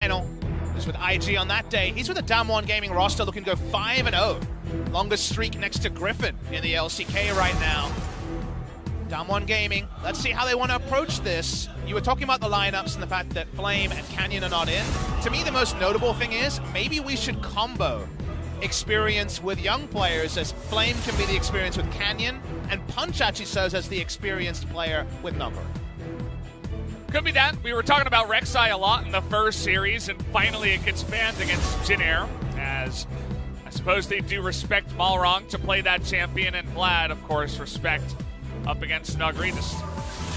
final. Just with IG on that day. He's with the DAMWON Gaming roster looking to go 5-0. Longest streak next to Griffin in the LCK right now. DAMWON Gaming, let's see how they want to approach this. You were talking about the lineups and the fact that Flame and Canyon are not in. To me, the most notable thing is maybe we should combo experience with young players, as Flame can be the experience with Canyon, and Punch actually serves as the experienced player with Number. Could be that. We were talking about Rek'Sai a lot in the first series, and finally it gets banned against Jin Air, as I suppose they do respect Malrong to play that champion, and Vlad, of course, respect up against Nuguri. Just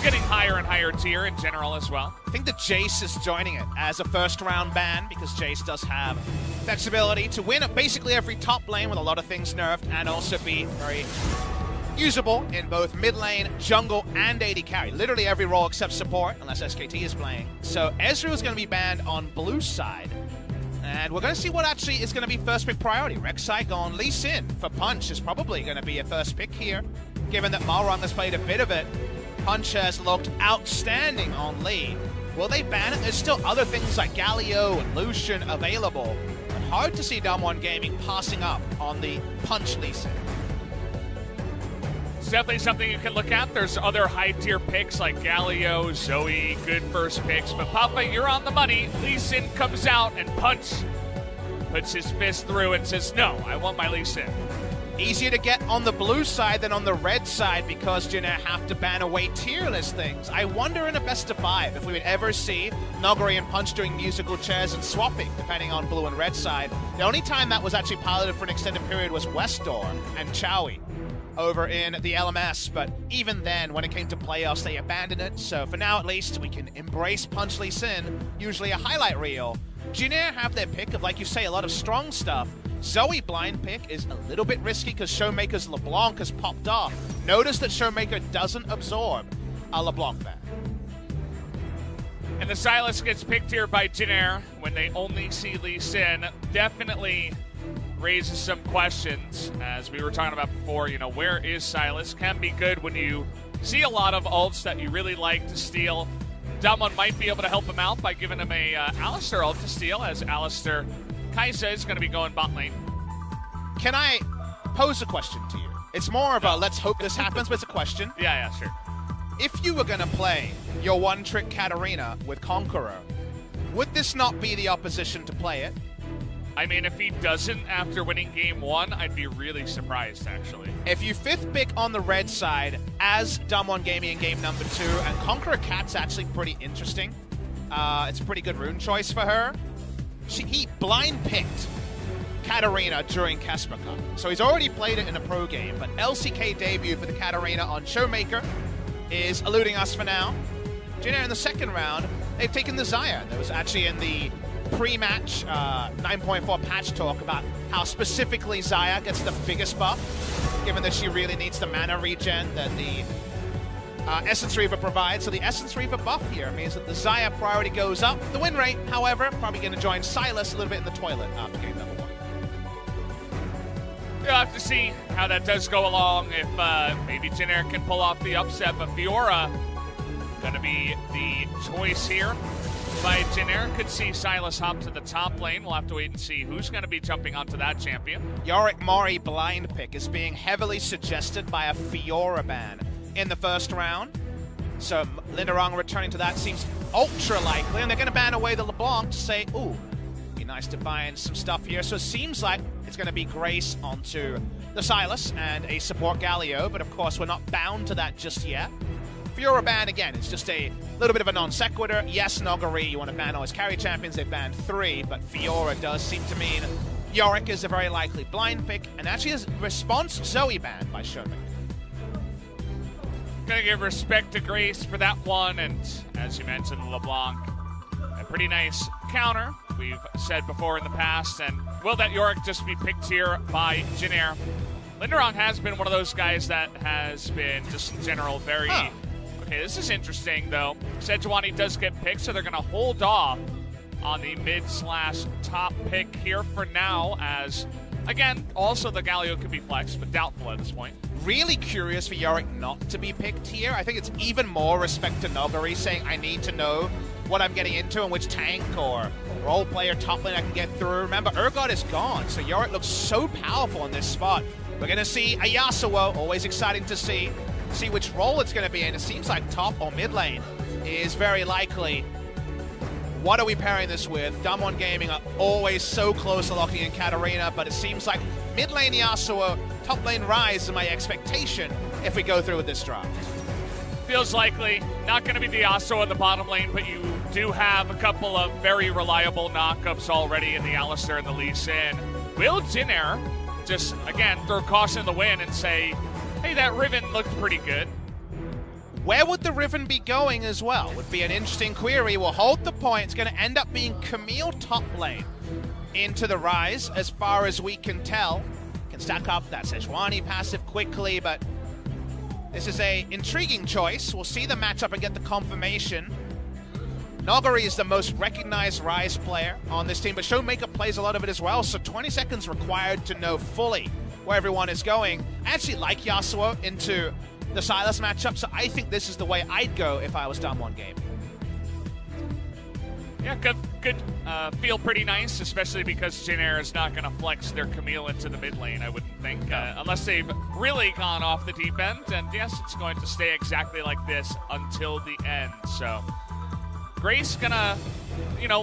getting higher and higher tier in general as well. I think that Jace is joining it as a first-round ban, because Jace does have flexibility to win at basically every top lane with a lot of things nerfed, and also be very usable in both mid lane, jungle, and AD carry. Literally every role except support, unless SKT is playing. So Ezreal is going to be banned on blue side. And we're going to see what actually is going to be first pick priority. Rek'Sai gone. Lee Sin for Punch is probably going to be a first pick here, given that Malrong has played a bit of it. Punch has looked outstanding on Lee. Will they ban it? There's still other things like Galio and Lucian available. But hard to see DAMWON Gaming passing up on the Punch Lee Sin. It's definitely something you can look at. There's other high-tier picks like Galio, Zoe, good first picks. But Papa, you're on the money. Lee Sin comes out and Punch puts his fist through and says, no, I want my Lee Sin. Easier to get on the blue side than on the red side because Jin Air have to ban away tier list things. I wonder in a best of 5 if we would ever see Nuguri and Punch doing musical chairs and swapping, depending on blue and red side. The only time that was actually piloted for an extended period was Westdoor and Chowie over in the LMS, but even then, when it came to playoffs, they abandoned it. So for now, at least, we can embrace Punch Lee Sin, usually a highlight reel. Jin Air have their pick of, like you say, a lot of strong stuff. Zoe blind pick is a little bit risky because Showmaker's LeBlanc has popped off. Notice that Showmaker doesn't absorb a LeBlanc ban. And the Sylas gets picked here by Jin Air when they only see Lee Sin. Definitely raises some questions, as we were talking about before. You know, where is Sylas? Can be good when you see a lot of ults that you really like to steal. DAMWON might be able to help him out by giving him a Alistar ult to steal, as Alistar Kai'Sa is going to be going bot lane. Can I pose a question to you? It's more of a let's hope this happens, but it's a question. Yeah, sure. If you were going to play your one-trick Katarina with Conqueror, would this not be the opposition to play it? I mean, if he doesn't after winning game 1, I'd be really surprised, actually. If you 5th pick on the red side as DAMWON Gaming in game number 2, and Conqueror Cat's actually pretty interesting. It's a pretty good rune choice for her. He blind picked Katarina during Casper Cup, so he's already played it in a pro game, but LCK debut for the Katarina on Showmaker is eluding us for now. Jin Air in the second round, they've taken the Xayah. That was actually in the pre-match 9.4 patch talk about how specifically Xayah gets the biggest buff, given that she really needs the mana regen that the Essence Reaver provides. So the Essence Reaver buff here means that the Xayah priority goes up. The win rate, however, probably going to join Sylas a little bit in the toilet after game number 1. You'll have to see how that does go along, if maybe Jin Air can pull off the upset, but Fiora going to be the choice here by Jin Air. Could see Sylas hop to the top lane. We'll have to wait and see who's going to be jumping onto that champion. Yorick Mori blind pick is being heavily suggested by a Fiora ban in the first round. So Linderong returning to that seems ultra likely, and they're going to ban away the LeBlanc to say, ooh, be nice to find some stuff here. So it seems like it's going to be Grace onto the Sylas and a support Galio, but of course we're not bound to that just yet. Fiora ban, again, it's just a little bit of a non sequitur. Yes, Nuguri, you want to ban all his carry champions, they've banned 3, but Fiora does seem to mean Yorick is a very likely blind pick, and actually his response, Zoe banned by Showmaker. Gonna give respect to Grace for that one, and as you mentioned, LeBlanc, a pretty nice counter, we've said before in the past, and will that Yorick just be picked here by Jin Air? Linderong has been one of those guys that has been, just in general, very... Okay, this is interesting, though. Sejuani does get picked, so they're going to hold off on the mid/top pick here for now, as, again, also the Galio could be flexed, but doubtful at this point. Really curious for Yorick not to be picked here. I think it's even more respect to Nuguri saying, I need to know what I'm getting into and which tank or role player top lane I can get through. Remember, Urgot is gone, so Yorick looks so powerful in this spot. We're going to see a Yasuo, always exciting to see which role it's going to be in. It seems like top or mid lane is very likely. What are we pairing this with? DAMWON Gaming are always so close to locking in Katarina, but it seems like mid lane Yasuo, top lane Ryze is my expectation if we go through with this draft. Feels likely. Not going to be the Yasuo in the bottom lane, but you do have a couple of very reliable knockups already in the Alistar and the Lee Sin. Will Jin just, again, throw caution in the wind and say, hey, that Riven looked pretty good? Where would the Riven be going as well? Would be an interesting query. We'll hold the point. It's going to end up being Camille top lane into the Ryze, as far as we can tell. Can stack up that Sejuani passive quickly, but this is a intriguing choice. We'll see the matchup and get the confirmation. Nogari is the most recognized Ryze player on this team, but Showmaker plays a lot of it as well, so 20 seconds required to know fully where everyone is going. I actually like Yasuo into the Sylas matchup, so I think this is the way I'd go if I was DAMWON Gaming. Yeah, good. Feel pretty nice, especially because Jin is not going to flex their Camille into the mid lane, I wouldn't think, unless they've really gone off the deep end. And yes, it's going to stay exactly like this until the end. So Grace gonna,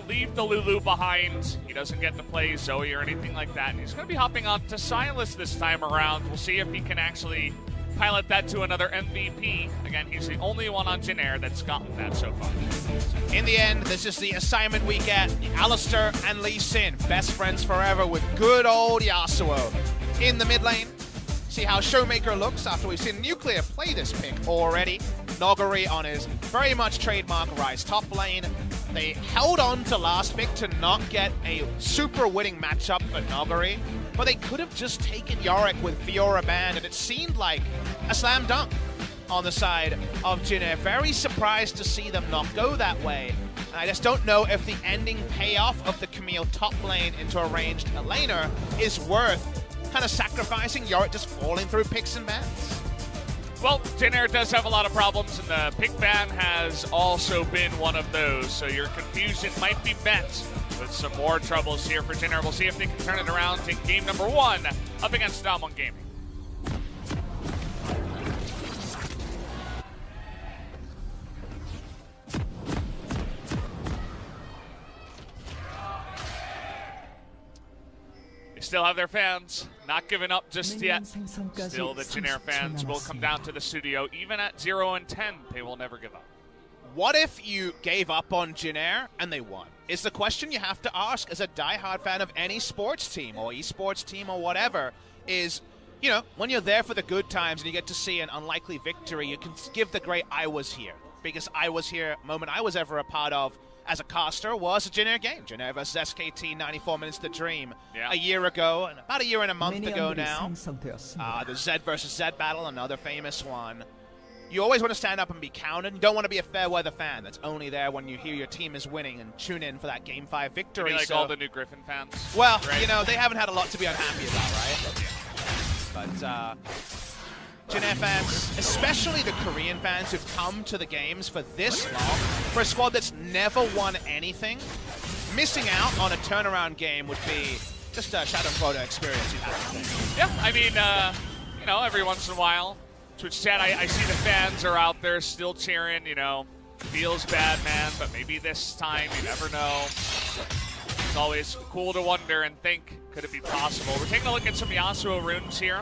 leave the Lulu behind. He doesn't get to play Zoe or anything like that. And he's going to be hopping on to Sylas this time around. We'll see if he can actually pilot that to another MVP. Again, he's the only one on Jin that's gotten that so far. In the end, this is the assignment we get. Alistar and Lee Sin, best friends forever with good old Yasuo in the mid lane. See how Showmaker looks after we've seen Nuclear play this pick already. Nogari on his very much trademark Ryze top lane. They held on to last pick to not get a super winning matchup for Nogari, but they could have just taken Yorick with Fiora banned, and it seemed like a slam dunk on the side of Jin. Very surprised to see them not go that way. And I just don't know if the ending payoff of the Camille top lane into a ranged laner is worth kind of sacrificing Yorick just falling through picks and bans. Well, Jin does have a lot of problems, and the pick ban has also been one of those, so your confusion might be met with some more troubles here for Jin. We'll see if they can turn it around in game number 1 up against DAMWON Gaming. Still have their fans, not giving up just yet. Still, the Jin fans will come down to the studio. Even at 0-10, they will never give up. What if you gave up on Jin and they won? Is the question you have to ask as a diehard fan of any sports team or esports team or whatever is, when you're there for the good times and you get to see an unlikely victory, you can give the great "I was here." Because I was here moment I was ever a part of as a caster was a Jin game. Jin versus SKT, 94 Minutes to Dream. Yeah. A year ago, and about a year and a month ago now. The Zed versus Zed battle, another famous one. You always want to stand up and be counted. You don't want to be a fair weather fan that's only there when you hear your team is winning and tune in for that Game 5 victory. Maybe like all the new Griffin fans. Well, right? They haven't had a lot to be unhappy about, right? But Jin fans, especially the Korean fans who've come to the games for this long, for a squad that's never won anything, missing out on a turnaround game would be just a Shadow Quota experience you've had today. Yeah, I mean, every once in a while, Twitch chat, I see the fans are out there still cheering, feels bad, man, but maybe this time, you never know. It's always cool to wonder and think, could it be possible? We're taking a look at some Yasuo runes here.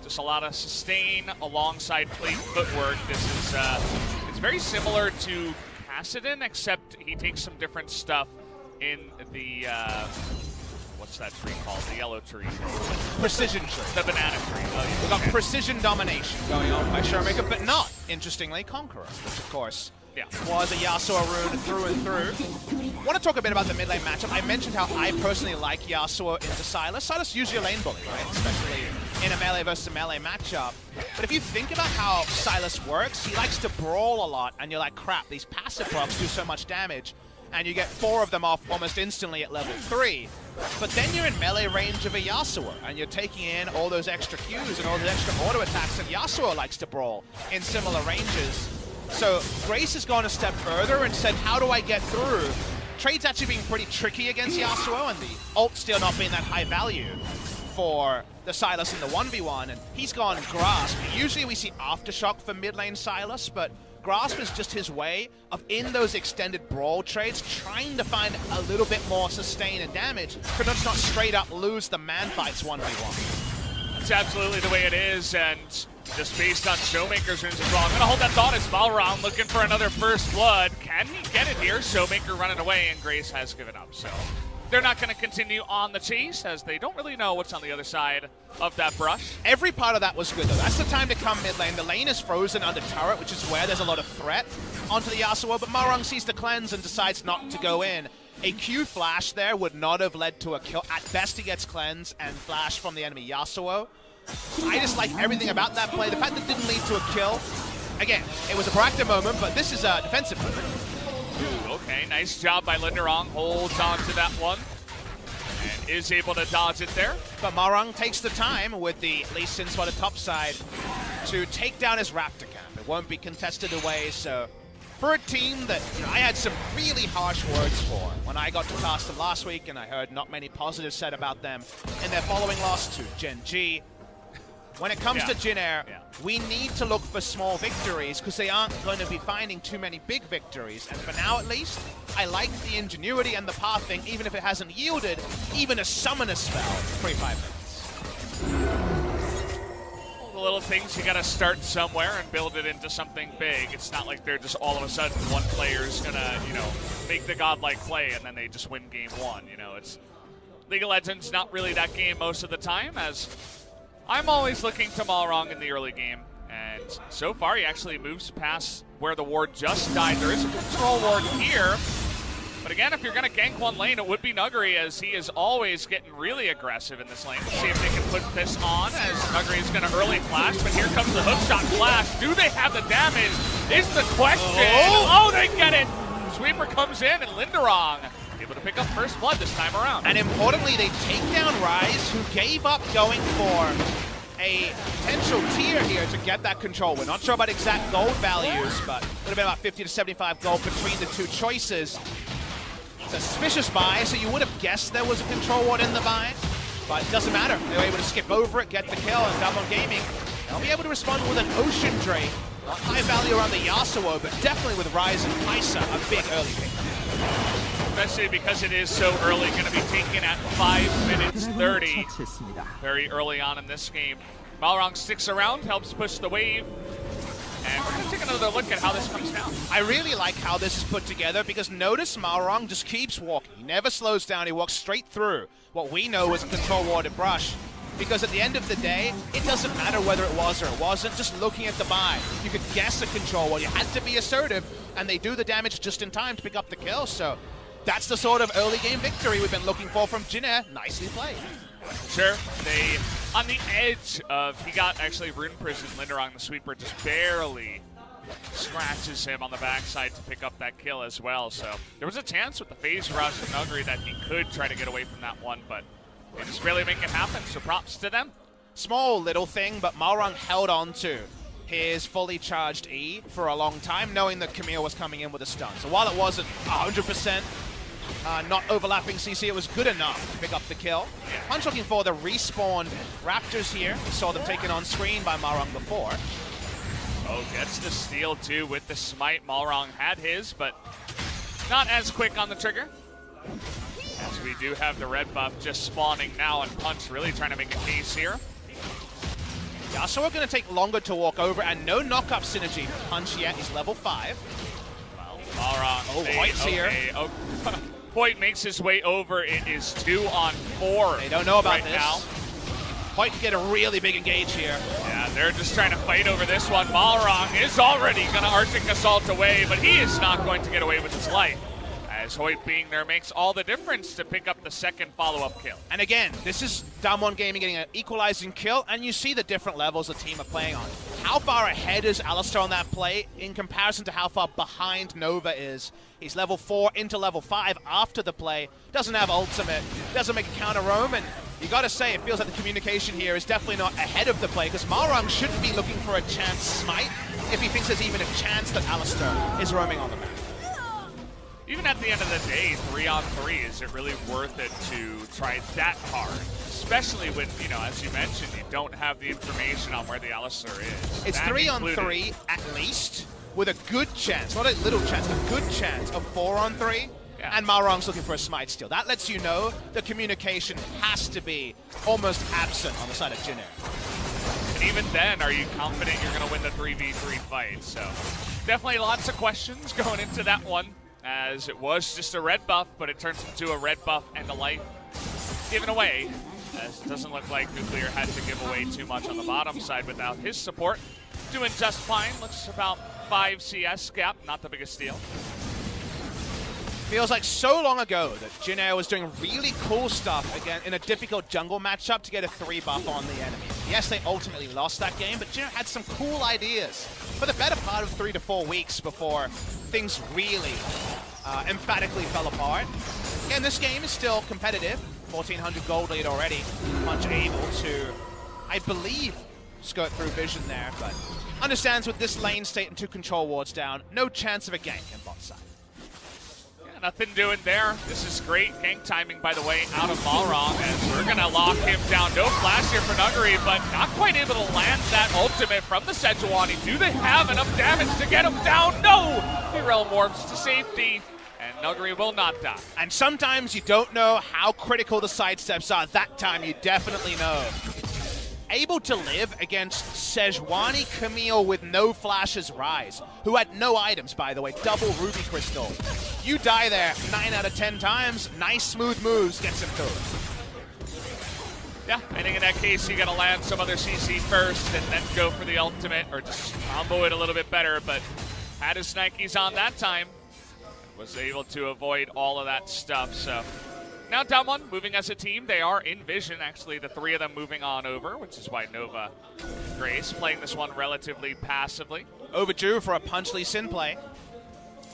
Just a lot of sustain alongside plate footwork. This is it's very similar to Kassadin, except he takes some different stuff in the what's that tree called? The yellow tree. Precision tree. The banana tree. Oh, yeah. We've got precision domination going on by Showmaker, but not, interestingly, Conqueror, which of course was a Yasuo rune through and through. I want to talk a bit about the mid lane matchup. I mentioned how I personally like Yasuo into Sylas. Sylas usually a lane bully, right? Especially in a melee versus a melee matchup. But if you think about how Sylas works, he likes to brawl a lot, and you're like, crap, these passive procs do so much damage, and you get 4 of them off almost instantly at level 3. But then you're in melee range of a Yasuo, and you're taking in all those extra Qs and all those extra auto attacks that Yasuo likes to brawl in similar ranges. So Grace has gone a step further and said, how do I get through trade's actually being pretty tricky against Yasuo, and the ult still not being that high value for the Sylas in the 1v1, and he's gone Grasp. Usually we see Aftershock for mid lane Sylas, but Grasp is just his way of, in those extended brawl trades, trying to find a little bit more sustain and damage, but not straight up lose the man fights 1v1. That's absolutely the way it is, and just based on Showmaker's runes as well. I'm going to hold that thought as Balrog looking for another first blood. Can he get it here? Showmaker running away, and Grace has given up. So they're not going to continue on the chase, as they don't really know what's on the other side of that brush. Every part of that was good, though. That's the time to come mid lane. The lane is frozen under turret, which is where there's a lot of threat onto the Yasuo, but Balrog sees the cleanse and decides not to go in. A Q flash there would not have led to a kill. At best, he gets cleanse and flash from the enemy Yasuo. I just like everything about that play. The fact that it didn't lead to a kill. Again, it was a proactive moment, but this is a defensive moment. Okay, nice job by Linderong. Holds on to that one and is able to dodge it there. But Marang takes the time with the Lee Sin spotted top side to take down his Raptor camp. It won't be contested away, so for a team that I had some really harsh words for when I got to cast them last week, and I heard not many positives said about them in their following loss to Gen G. When it comes to Jin Air, we need to look for small victories because they aren't going to be finding too many big victories. And for now, at least, I like the ingenuity and the pathing, even if it hasn't yielded even a summoner spell for 5 minutes. All the little things, you got to start somewhere and build it into something big. It's not like they're just all of a sudden one player's going to, make the godlike play and then they just win game one. It's League of Legends, not really that game most of the time, as I'm always looking to Malrong in the early game, and so far he actually moves past where the ward just died. There is a control ward here, but again, if you're going to gank one lane, it would be Nuggery, as he is always getting really aggressive in this lane. Let's see if they can put this on, as Nuggery is going to early flash, but here comes the hookshot flash. Do they have the damage is the question. Oh, they get it! Sweeper comes in, and Linderong able to pick up first blood this time around. And importantly, they take down Rise, who gave up going for a potential tier here to get that control. We're not sure about exact gold values, but it would have been about 50 to 75 gold between the two choices. Suspicious buy, so you would have guessed there was a control ward in the buy, but it doesn't matter. They were able to skip over it, get the kill, and DWG Gaming, they'll be able to respond with an Ocean Drake. Not high value around the Yasuo, but definitely with Rise and Kaisa, a big early pick. Especially because it is so early, going to be taken at 5 minutes 30 very early on in this game. Malrong sticks around, helps push the wave, and we're going to take another look at how this comes down. I really like how this is put together, because notice Malrong just keeps walking. He never slows down, he walks straight through what we know is a control warded brush. Because at the end of the day, it doesn't matter whether it was or it wasn't, just looking at the buy. You could guess a control ward, you had to be assertive, and they do the damage just in time to pick up the kill, so that's the sort of early game victory we've been looking for from Jin Air. Nicely played. Sure, they, on the edge of, he got actually Rune Prison, Linderong the sweeper just barely scratches him on the backside to pick up that kill as well. So there was a chance with the phase rush from Nuggery that he could try to get away from that one, but they just barely make it happen, so props to them. Small little thing, but Malrong held on to his fully charged E for a long time, knowing that Camille was coming in with a stun. So while it wasn't 100% not overlapping CC, it was good enough to pick up the kill. Punch looking for the respawned Raptors here. We saw them taken on screen by Malrong before. Oh, gets the steal too with the smite. Malrong had his, but not as quick on the trigger. As we do have the red buff just spawning now, and Punch really trying to make a case here. Yasuo going to take longer to walk over, and no knock-up synergy for Punch yet. He's level 5. Well, Malrong. Oh, Hoyt's here. Oh, Hoyt makes his way over. It is 2 on 4. They don't know about this. Now. Hoyt can get a really big engage here. Yeah, they're just trying to fight over this one. Malrong is already going to Arctic Assault away, but he is not going to get away with his life. As Hoyt being there makes all the difference to pick up the second follow-up kill. And again, this is DAMWON Gaming getting an equalizing kill, and you see the different levels the team are playing on. How far ahead is Alistar on that play in comparison to how far behind Nova is? He's level 4 into level 5 after the play, doesn't have ultimate, doesn't make a counter roam, and you gotta say, it feels like the communication here is definitely not ahead of the play, because Malrong shouldn't be looking for a chance smite if he thinks there's even a chance that Alistar is roaming on the map. even at the end of the day, 3-on-3, is it really worth it to try that hard? Especially when, you know, as you mentioned, you don't have the information on where the Alistar is. It's 3-on-3 at least, with a good chance, not a little chance, a good chance of 4-on-3. Yeah. And Malrong's looking for a smite steal. That lets you know the communication has to be almost absent on the side of Jin Air. And even then, are you confident you're going to win the 3v3 fight? So definitely lots of questions going into that one, as it was just a red buff, but it turns into a red buff and a life given away, as it doesn't look like Nuclear had to give away too much on the bottom side without his support. Doing just fine. Looks about 5 CS gap, not the biggest deal. Feels like so long ago that Jin Air was doing really cool stuff again in a difficult jungle matchup to get a 3 buff on the enemy. Yes, they ultimately lost that game, but Jin Air had some cool ideas for the better part of 3 to 4 weeks before things really emphatically fell apart. Again, this game is still competitive. 1,400 gold lead already. Punch able to, I believe, skirt through vision there, but understands with this lane state and 2 control wards down, no chance of a gank in bot side. Nothing doing there. This is great gank timing, by the way, out of Malrong, as we're going to lock him down. No flash here for Nuguri, but not quite able to land that ultimate from the Sejuani. Do they have enough damage to get him down? No! He realm warps to safety, and Nuguri will not die. And sometimes you don't know how critical the sidesteps are. That time you definitely know. Able to live against Sejuani Camille with no flashes Rise, who had no items, by the way, double Ruby Crystal. You die there 9 out of 10 times, nice smooth moves gets him through. Yeah, I think in that case you gotta land some other CC first and then go for the ultimate, or just combo it a little bit better, but had his Nikes on that time. Was able to avoid all of that stuff, so. Now DAMWON moving as a team. They are in vision, actually, the 3 of them moving on over, which is why Nova and Grace playing this one relatively passively. Overdue for a Punch Lee Sin play.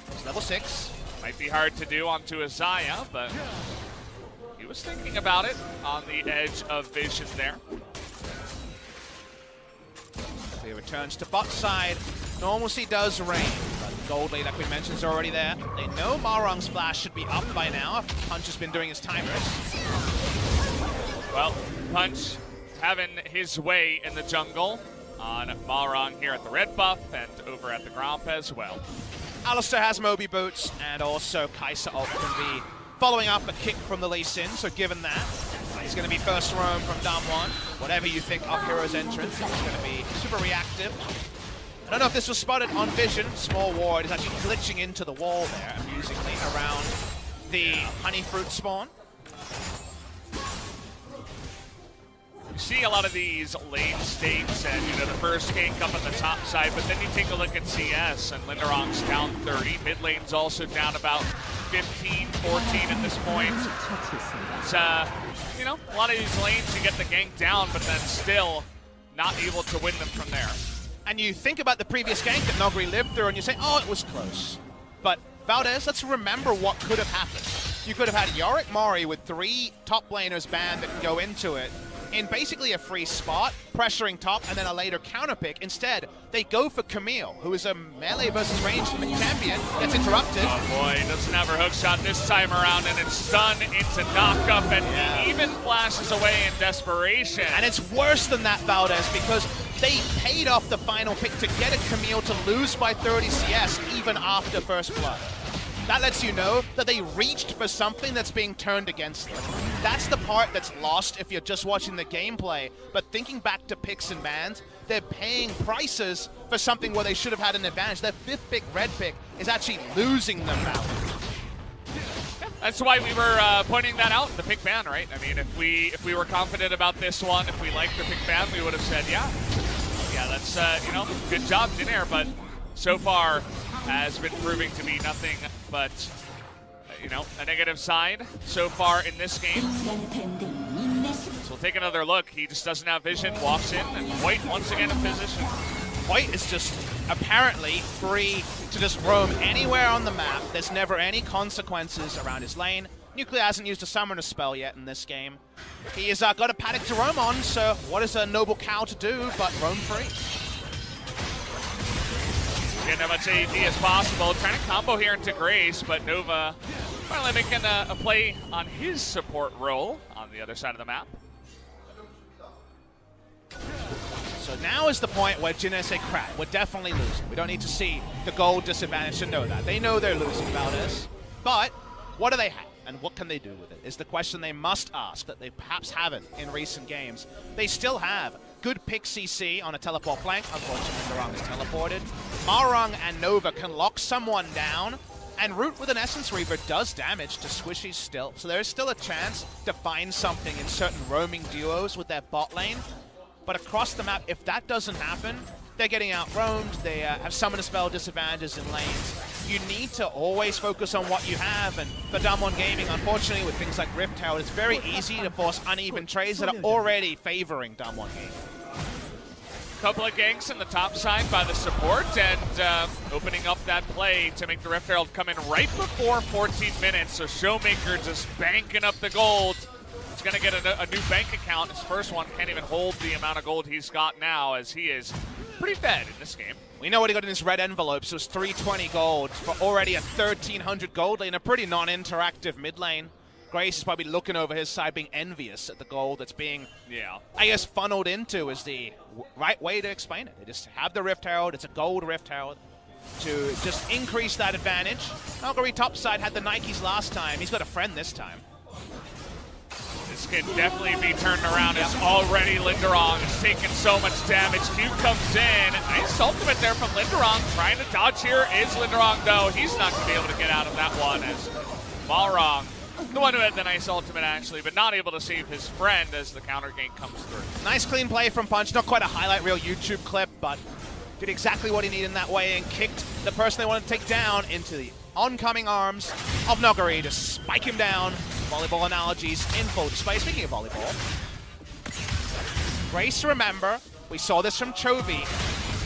It's level 6. Might be hard to do onto a Xayah, but he was thinking about it on the edge of vision there. He returns to bot side. Normalcy does reign, but gold lead, like we mentioned, is already there. They know Malrong's flash should be up by now if Punch has been doing his timers. Well, Punch having his way in the jungle on Malrong here at the red buff and over at the Gromp as well. Alistar has Moby Boots, and also Kai'Sa ult can be following up a kick from the Lee Sin, so given that, he's going to be first roam from DAMWON. Whatever you think of Hero's entrance, it's going to be super reactive. I don't know if this was spotted on vision. Small ward is actually glitching into the wall there, amusingly, around the honey fruit spawn. You see a lot of these lane states and, you know, the first gank up on the top side, but then you take a look at CS and Linderong's down 30. Mid lane's also down about 15, 14 at this point. It's, you know, a lot of these lanes you get the gank down, but then still not able to win them from there. And you think about the previous gank that Nuguri lived through and you say, oh, it was close. But Valdez, let's remember what could have happened. You could have had Yorick Mori with 3 top laners banned that can go into it in basically a free spot, pressuring top, and then a later counter pick. Instead, they go for Camille, who is a melee versus ranged champion, gets interrupted. Oh boy, doesn't have her hook shot this time around, and it's stunned into knock-up, and he even flashes away in desperation. And it's worse than that, Valdez, because they paid off the final pick to get a Camille to lose by 30 CS even after first blood. That lets you know that they reached for something that's being turned against them. That's the part that's lost if you're just watching the gameplay. But thinking back to picks and bans, they're paying prices for something where they should have had an advantage. Their 5th pick, red pick, is actually losing them value. That's why we were pointing that out in the pick ban, right? I mean, if we were confident about this one, if we liked the pick ban, we would have said, yeah, that's, you know, good job, Jin Air, but so far has been proving to be nothing but, you know, a negative side so far in this game. So we'll take another look. He just doesn't have vision, walks in, and White once again in position. White is just apparently free to just roam anywhere on the map. There's never any consequences around his lane. Nuclear hasn't used a summoner spell yet in this game. He has got a paddock to roam on, so what is a noble cow to do but roam free? Getting as much AD as possible. Trying to combo here into Grace, but Nova finally making a play on his support role on the other side of the map. So now is the point where Jin say, crap, we're definitely losing. We don't need to see the gold disadvantage to know that. They know they're losing Valdez. But what do they have? And what can they do with it is the question they must ask that they perhaps haven't in recent games. They still have good pick CC on a teleport flank. Unfortunately, Narang is teleported. Marang and Nova can lock someone down, and Root with an Essence Reaver does damage to Squishy still. So there's still a chance to find something in certain roaming duos with their bot lane. But across the map, if that doesn't happen, they're getting out-roamed, they have summon a spell disadvantages in lanes. You need to always focus on what you have, and for DAMWON Gaming, unfortunately, with things like Rift Herald, it's very easy to force uneven trades that are already favoring DAMWON Gaming. Couple of ganks in the top side by the support, and opening up that play to make the Rift Herald come in right before 14 minutes, so Showmaker just banking up the gold. He's going to get a new bank account. His first one can't even hold the amount of gold he's got now, as he is pretty fed in this game. We know what he got in his red envelope, so it's 320 gold for already a 1,300 gold lane, a pretty non-interactive mid lane. Grace is probably looking over his side, being envious at the gold that's being, I guess, funneled into is the right way to explain it. They just have the Rift Herald. It's a gold Rift Herald to just increase that advantage. Nogari topside had the Nikes last time. He's got a friend this time. This can definitely be turned around. It's already Linderong is taking so much damage. Q comes in. Nice ultimate there from Linderong. Trying to dodge here is Linderong, though. He's not going to be able to get out of that one, as Balrog, the one who had the nice ultimate, actually, but not able to save his friend as the counter gank comes through. Nice clean play from Punch. Not quite a highlight reel YouTube clip, but did exactly what he needed in that way and kicked the person they wanted to take down into the oncoming arms of Nogari to spike him down. Volleyball analogies in full display. Speaking of volleyball, Grace, remember, we saw this from Chovy.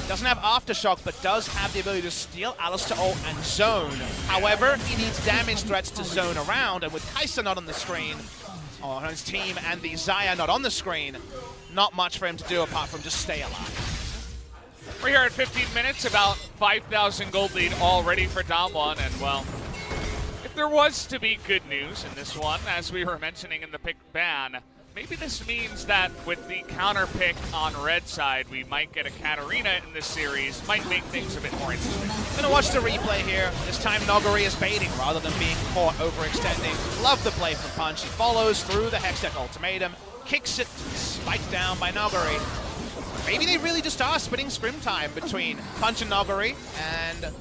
Doesn't have Aftershock, but does have the ability to steal Alistar ult and zone. However, he needs damage threats to zone around, and with Kai'Sa not on the screen, on his team, and the Xayah not on the screen, not much for him to do apart from just stay alive. We're here at 15 minutes, about 5,000 gold lead already for DAMWON, and well, if there was to be good news in this one, as we were mentioning in the pick ban, maybe this means that with the counter pick on red side, we might get a Katarina in this series, might make things a bit more interesting. Gonna watch the replay here. This time Nogari is baiting rather than being caught overextending. Love the play from Punch. He follows through the Hextech ultimatum, kicks it, spiked down by Nogari. Maybe they really just are splitting scrim time between Punch and Nogari and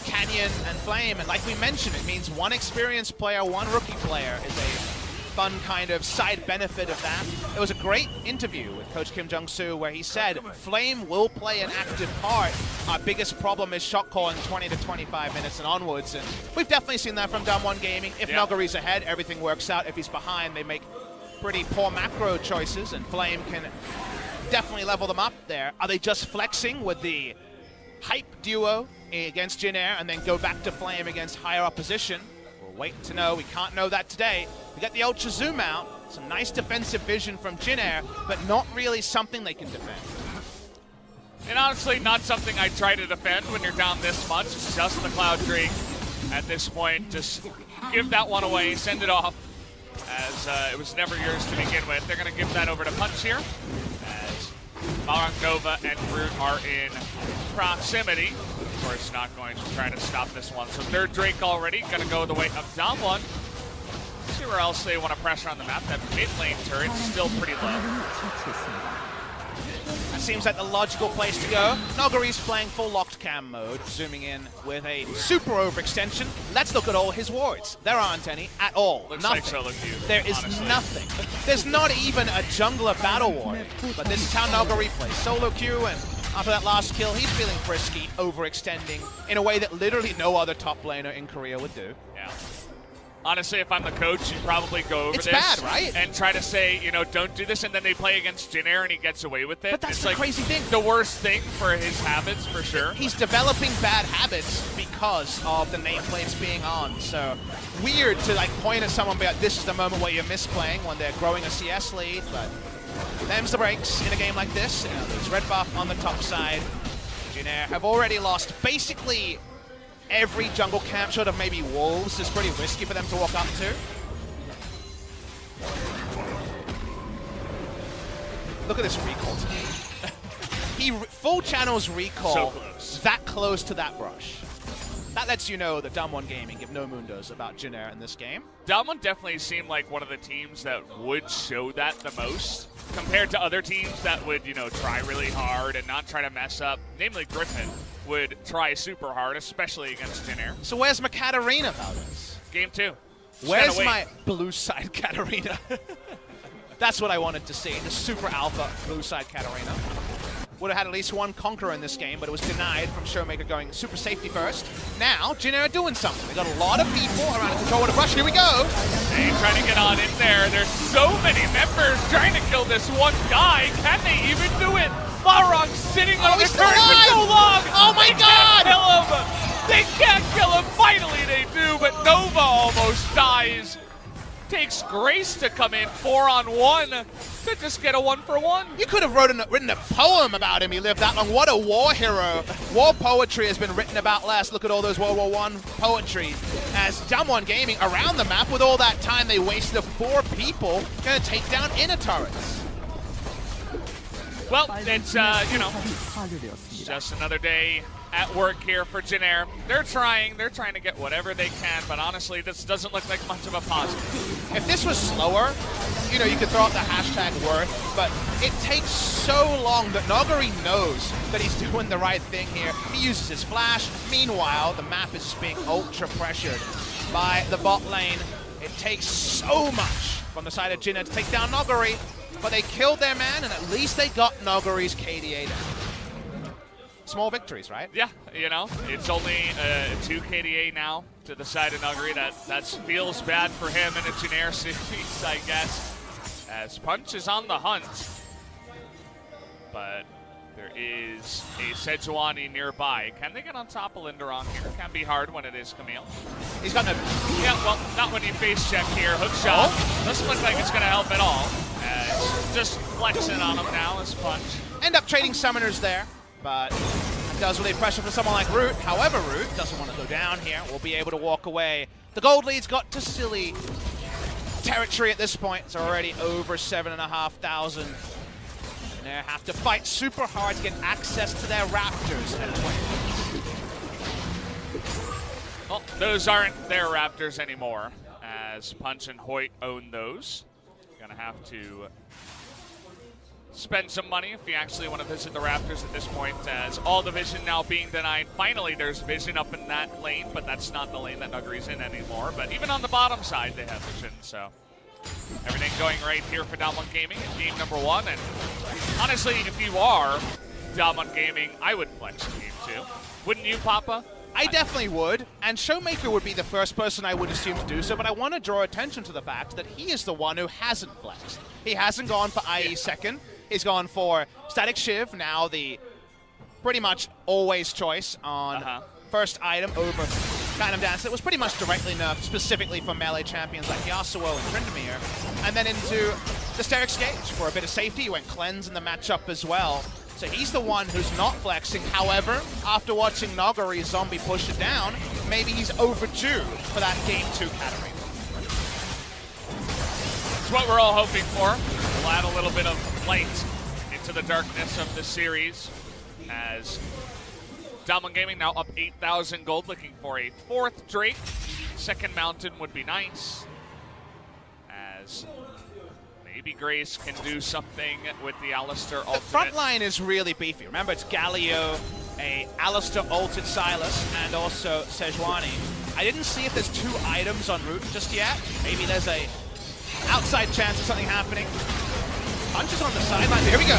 Canyon and Flame, and like we mentioned, it means one experienced player, one rookie player is a fun kind of side benefit of that. It was a great interview with Coach Kim Jung-soo where he said Flame will play an active part. Our biggest problem is shot calling 20 to 25 minutes and onwards, and we've definitely seen that from DAMWON Gaming. If Nogari's ahead, everything works out. If he's behind, they make pretty poor macro choices, and Flame can definitely level them up there. Are they just flexing with the hype duo against Jin Air and then go back to Flame against higher opposition? We'll wait to know. We can't know that today. We got the ultra zoom out, some nice defensive vision from Jin Air, but not really something they can defend. And honestly, not something I try to defend when you're down this much. It's just the Cloud Drake at this point. Just give that one away, send it off, as it was never yours to begin with. They're going to give that over to Punch here, as Balrog, Nova, and Root are in proximity. Of course, not going to try to stop this one. So third Drake already, going to go the way of DAMWON. See where else they want to pressure on the map. That mid lane turret is still pretty low. That seems like the logical place to go. Nogari's playing full locked cam mode, zooming in with a super overextension. Let's look at all his wards. There aren't any at all. Looks nothing. like solo queue. There is honestly. nothing. There's not even a jungler battle ward. But this is how Nogari plays. Solo queue, and after that last kill, he's feeling frisky, overextending in a way that literally no other top laner in Korea would do. Yeah. Honestly, if I'm the coach, you'd probably go over It's this bad, right? and try to say, you know, don't do this, and then they play against Jin Air and he gets away with it. But that's it's the like crazy thing. The worst thing for his habits, for sure. He's developing bad habits because of the nameplates being on. So weird to like point at someone and be like, this is the moment where you're misplaying when they're growing a CS lead, but them's the breaks in a game like this. You know, there's red buff on the top side. Jin Jin have already lost basically every jungle camp shot of maybe Wolves. It's pretty risky for them to walk up to. Look at this recall. He full channels recall So close. that close to that brush. That lets you know that DAMWON Gaming give no mundos about Jin in this game. DWG definitely seemed like one of the teams that would show that the most compared to other teams that would, you know, try really hard and not try to mess up. Namely, Griffin would try super hard, especially against Jin. So where's my Katarina about this? Game 2. Where's my blue side Katarina? That's what I wanted to see, the super alpha blue side Katarina. Would have had at least one Conqueror in this game, but it was denied from Showmaker going super safety first. Now, Jin are doing something. They got a lot of people around to control with a brush. Here we go. They trying to get on in there. There's so many members trying to kill this one guy. Can they even do it? Larong sitting on the turret for so long. Oh my God! They can't kill him. They can't kill him. Finally they do, but Nova almost dies. Takes Grace to come in 4-on-1 to just get a 1-for-1. You could have written a poem about him. He lived that long. What a war hero. War poetry has been written about less. Look at all those World War I poetry. As DWG Gaming around the map with all that time they wasted of 4 people going to take down inner turrets. Well, it's, you know, just another day at work here for Jin. They're trying to get whatever they can, but honestly, this doesn't look like much of a positive. If this was slower, you know, you could throw out the hashtag worth, but it takes so long that Noguri knows that he's doing the right thing here. He uses his flash. Meanwhile, the map is just being ultra pressured by the bot lane. It takes so much from the side of Jin to take down Noguri, but they killed their man, and at least they got Noguri's KDA down. Small victories, right? Yeah, you know, it's only 2 KDA now to the side of Noguri. That feels bad for him in a Jin series, I guess, as Punch is on the hunt. But there is a Sejuani nearby. Can they get on top of Linderon here? Can be hard when it is Camille. He's got no... Yeah, well, not when you face check here. Hook shot. Doesn't look like it's going to help at all. As just flexing on him now as Punch. End up trading summoners there, but it does really pressure for someone like Root. However, Root doesn't want to go down here. Will be able to walk away. The gold lead's got to silly territory at this point. It's already over 7,500. They have to fight super hard to get access to their Raptors and win. Well, those aren't their Raptors anymore, as Punch and Hoyt own those. Gonna have to spend some money if you actually want to visit the Raptors at this point, as all the vision now being denied. Finally, there's vision up in that lane, but that's not the lane that Nuguri's in anymore. But even on the bottom side, they have vision, so everything going right here for DWG Gaming in game number 1. And honestly, if you are DWG Gaming, I would flex in game 2. Wouldn't you, Papa? I definitely would, and Showmaker would be the first person I would assume to do so, but I want to draw attention to the fact that he is the one who hasn't flexed. He hasn't gone for IE second. He's gone for Static Shiv, now the pretty much always choice on first item over Phantom Dance. It was pretty much directly nerfed specifically for melee champions like Yasuo and Tryndamere. And then into the Sterix Gauge for a bit of safety. He went Cleanse in the matchup as well. So he's the one who's not flexing. However, after watching Noguri Zombie push it down, maybe he's overdue for that game 2 category. It's what we're all hoping for. We'll add a little bit of light into the darkness of the series, as DWG Gaming now up 8,000 gold, looking for a 4th Drake. 2nd Mountain would be nice, as maybe Grace can do something with the Alistar ultimate. The front line is really beefy. Remember, it's Galio, a Alistar ulted Sylas, and also Sejuani. I didn't see if there's 2 items en route just yet. Maybe there's a outside chance of something happening. Punch is on the sideline. Here we go.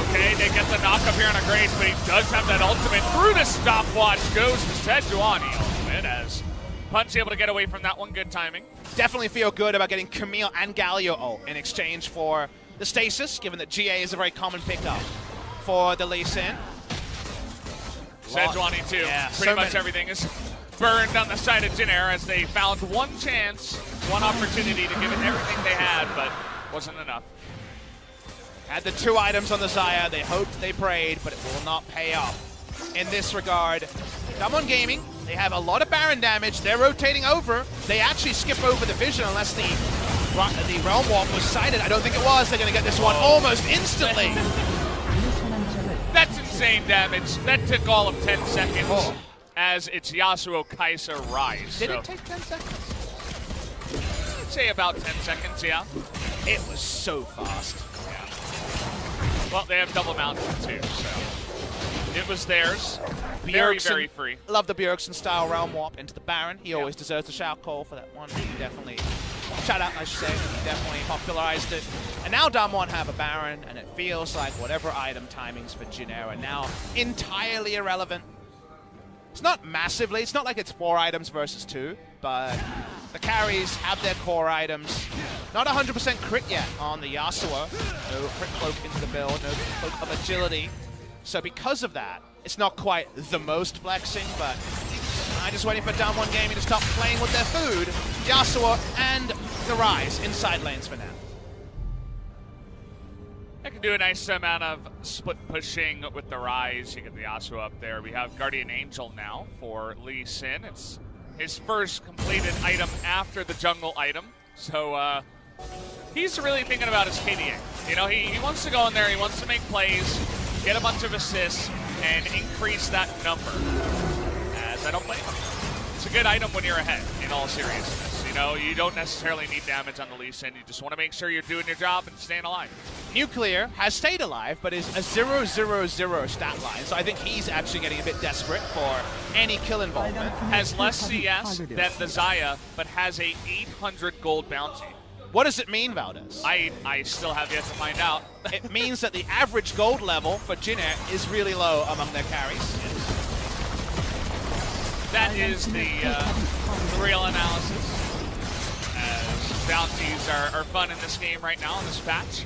Okay, they get the knock up here on a Grace, but he does have that ultimate. Through the stopwatch goes to Sejuani ultimate, as Punch able to get away from that one. Good timing. Definitely feel good about getting Camille and Galio ult in exchange for the Stasis, given that GA is a very common pickup for the Lee Sin. Sejuani too. Yeah, Pretty much everything is burned on the side of Jin as they found one chance, one opportunity to give it everything they had, but wasn't enough. Had the 2 items on the Xayah. They hoped, they prayed, but it will not pay off. in this regard. DWG Gaming, they have a lot of Baron damage. They're rotating over. They actually skip over the vision unless the Realm Walk was sighted. I don't think it was. They're going to get this one almost instantly. That's insane damage. That took all of 10 seconds as it's Yasuo Kai'Sa Rise. Did it take 10 seconds? I'd say about 10 seconds, yeah. It was so fast. Yeah. Well, they have double mountain too, so it was theirs. Very, very free. Love the Bjergsen style Realm Warp into the Baron. He always deserves a shout call for that one. He definitely, shout out I should say, he definitely popularized it. And now DAMWON have a Baron, and it feels like whatever item timings for Jin Air are now entirely irrelevant. It's not massively, it's not like it's 4 items versus 2, but the carries have their core items. Not 100% crit yet on the Yasuo. No crit cloak into the build, no cloak of agility. So because of that, it's not quite the most flexing, but I'm just waiting for DWG Gaming to stop playing with their food. Yasuo and the Rise inside lanes for now. I can do a nice amount of split pushing with the Rise. You get the Yasuo up there. We have Guardian Angel now for Lee Sin. It's his first completed item after the jungle item. So he's really thinking about his KDA. You know, he wants to go in there, he wants to make plays, get a bunch of assists, and increase that number. As I don't blame him. It's a good item when you're ahead, in all seriousness. You know, you don't necessarily need damage on the Lee Sin. You just want to make sure you're doing your job and staying alive. Nuclear has stayed alive, but is a 0-0-0 stat line, so I think he's actually getting a bit desperate for any kill involvement. Has less CS than the Xayah, but has a 800 gold bounty. What does it mean, Valdez? I still have yet to find out. It means that the average gold level for Jin Air is really low among their carries. That is the real analysis. As bounties are fun in this game right now in this patch.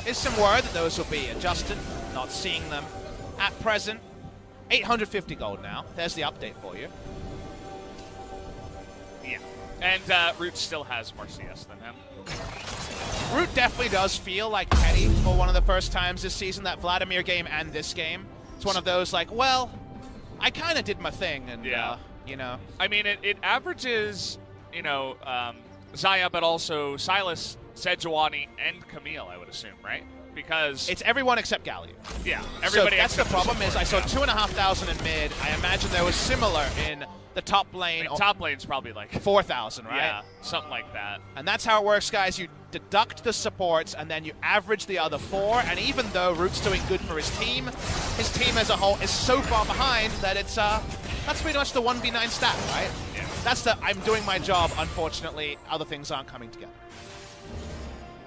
There's some word that those will be adjusted. Not seeing them at present. 850 gold now. There's the update for you. Yeah. And Root still has more CS than him. Root definitely does feel like petty for one of the first times this season. That Vladimir game and this game. It's one of those like, well, I kind of did my thing, and yeah. You know. I mean, it averages, you know, Xayah, but also Sylas, Sejuani, and Camille, I would assume, right? Because it's everyone except Galio. Yeah, everybody. So that's the problem. Is I saw 2,500 in mid. I imagine there was similar in the top lane. I mean, top lane's probably like 4,000, right? Yeah, something like that. And that's how it works, guys. You deduct the supports, and then you average the other 4. And even though Root's doing good for his team as a whole is so far behind that it's that's pretty much the 1v9 stat, right? Yeah. That's the I'm doing my job. Unfortunately, other things aren't coming together.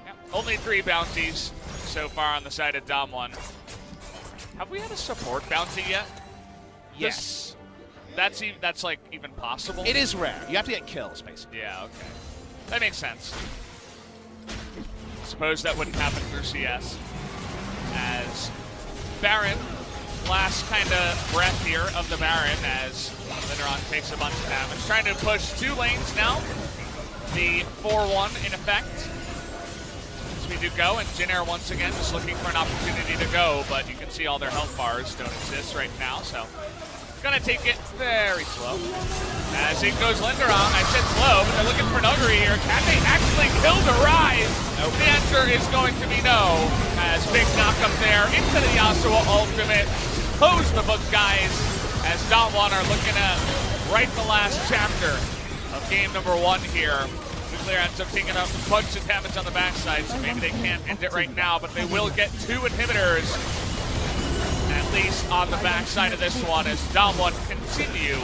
Yeah. Only 3 bounties so far on the side of DAMWON. Have we had a support bounty yet? Yes. That's like even possible? It is rare. You have to get kills, basically. Yeah, okay. That makes sense. Suppose that wouldn't happen through CS. As Baron, last kind of breath here of the Baron as Linderon takes a bunch of damage. Trying to push 2 lanes now. The 4-1 in effect. As we do go, and Jin Air once again just looking for an opportunity to go, but you can see all their health bars don't exist right now, so gonna take it very slow. As in goes Linderon. I said slow, but they're looking for Nuggery here. Can they actually kill the Rise? Nope. The answer is going to be no. As big knock up there into the Yasuo ultimate. Close the book, guys, as DWG are looking to write the last chapter of game number 1 here. Nuclear ends up taking a bunch of damage on the backside, so maybe they can't end it right now, but they will get 2 inhibitors, at least on the backside of this one, as DWG continue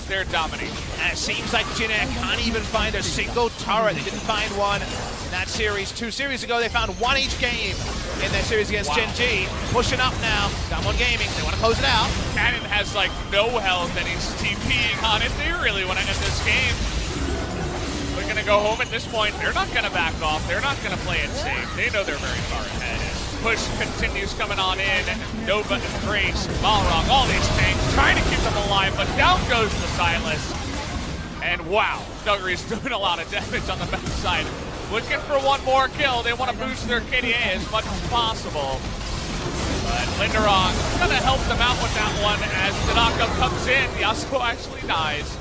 their domination. And it seems like Jin Air can't even find a single turret. They didn't find one in that series. 2 series ago, they found 1 each game in their series against Gen G. Pushing up now. DWG Gaming, they want to close it out. Cannon has like no health and he's TPing on it. They really want to end this game. They're going to go home at this point. They're not going to back off. They're not going to play it safe. They know they're very far ahead. Push continues coming on in. Nova and Grace, Balrog, all these tanks trying to keep them alive, but down goes the Sylas. And wow, Nuggery's doing a lot of damage on the backside. Looking for 1 more kill. They want to boost their KDA as much as possible. But and Linderong gonna help them out with that one as the knockup comes in. Yasuo actually dies,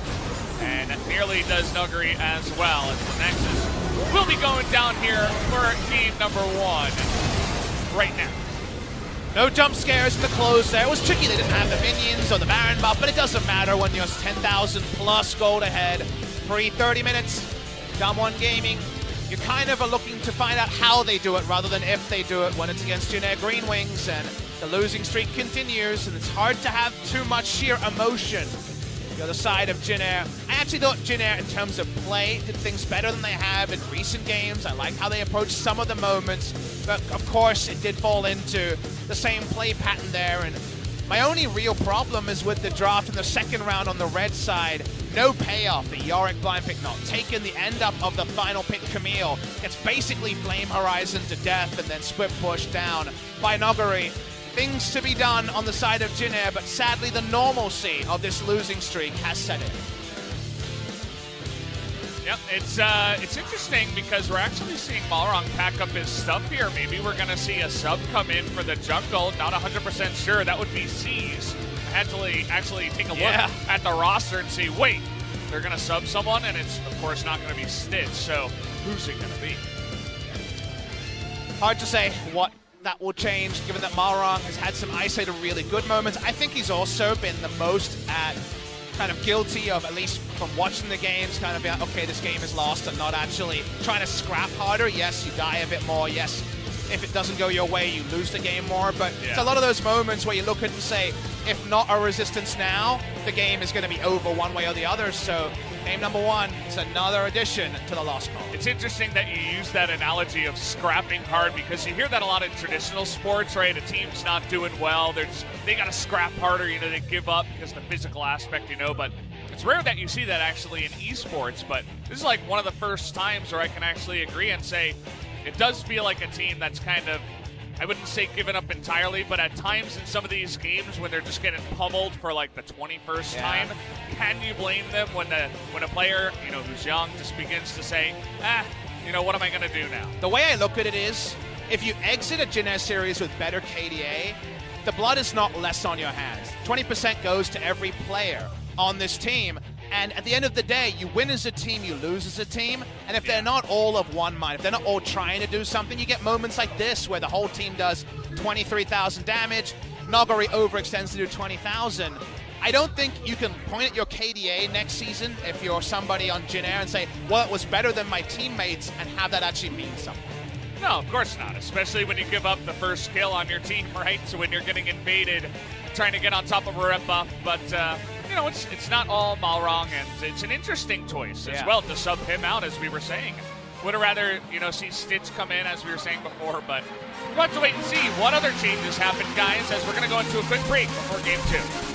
and nearly does Nuguri as well, as the Nexus will be going down here for game number 1 right now. No jump scares in the close there. It was tricky they didn't have the minions or the Baron buff, but it doesn't matter when you're 10,000 plus gold ahead. Free 30 minutes, DAMWON Gaming. You kind of are looking to find out how they do it rather than if they do it when it's against Jin Green Wings, and the losing streak continues, and it's hard to have too much sheer emotion. The other side of Jin I actually thought Jin in terms of play did things better than they have in recent games. I like how they approached some of the moments, but of course it did fall into the same play pattern there. And my only real problem is with the draft in the second round on the red side. No payoff. The Yorick blind pick not taken. The end up of the final pick, Camille, gets basically Flame Horizon to death and then split push down by Nuguri. Things to be done on the side of Jin but sadly the normalcy of this losing streak has set in. Yep, it's interesting because we're actually seeing Malrong pack up his stuff here. Maybe we're going to see a sub come in for the jungle. Not 100% sure. That would be C's. I had to actually take a look at the roster and see, wait, they're going to sub someone, and it's, of course, not going to be Stitch. So who's it going to be? Hard to say what that will change, given that Malrong has had some isolated really good moments. I think he's also been the most at kind of guilty of, at least from watching the games, kind of being, okay, this game is lost, and not actually trying to scrap harder. Yes, you die a bit more. Yes, if it doesn't go your way, you lose the game more. But it's a lot of those moments where you look at it and say, if not a resistance now, the game is going to be over one way or the other. So game number 1 is another addition to the Lost Cause. It's interesting that you use that analogy of scrapping hard, because you hear that a lot in traditional sports, right? A team's not doing well, they got to scrap harder, you know, they give up because of the physical aspect, you know, but it's rare that you see that actually in esports. But this is like one of the first times where I can actually agree and say it does feel like a team that's kind of, I wouldn't say given up entirely, but at times in some of these games when they're just getting pummeled for like the 21st time, can you blame them when a player, you know, who's young just begins to say, you know, what am I going to do now? The way I look at it is, if you exit a Jin series with better KDA, the blood is not less on your hands. 20% goes to every player on this team. And at the end of the day, you win as a team, you lose as a team. And if they're not all of one mind, if they're not all trying to do something, you get moments like this where the whole team does 23,000 damage, Nuguri overextends to do 20,000. I don't think you can point at your KDA next season if you're somebody on Jin and say, well, it was better than my teammates, and have that actually mean something. No, of course not, especially when you give up the first kill on your team, right? So when you're getting invaded, trying to get on top of a rep buff, but you know, it's not all Malrong, and it's an interesting choice as well to sub him out, as we were saying. Would have rather, you know, see Stitch come in, as we were saying before, but we'll have to wait and see what other changes happen, guys, as we're going to go into a quick break before game 2.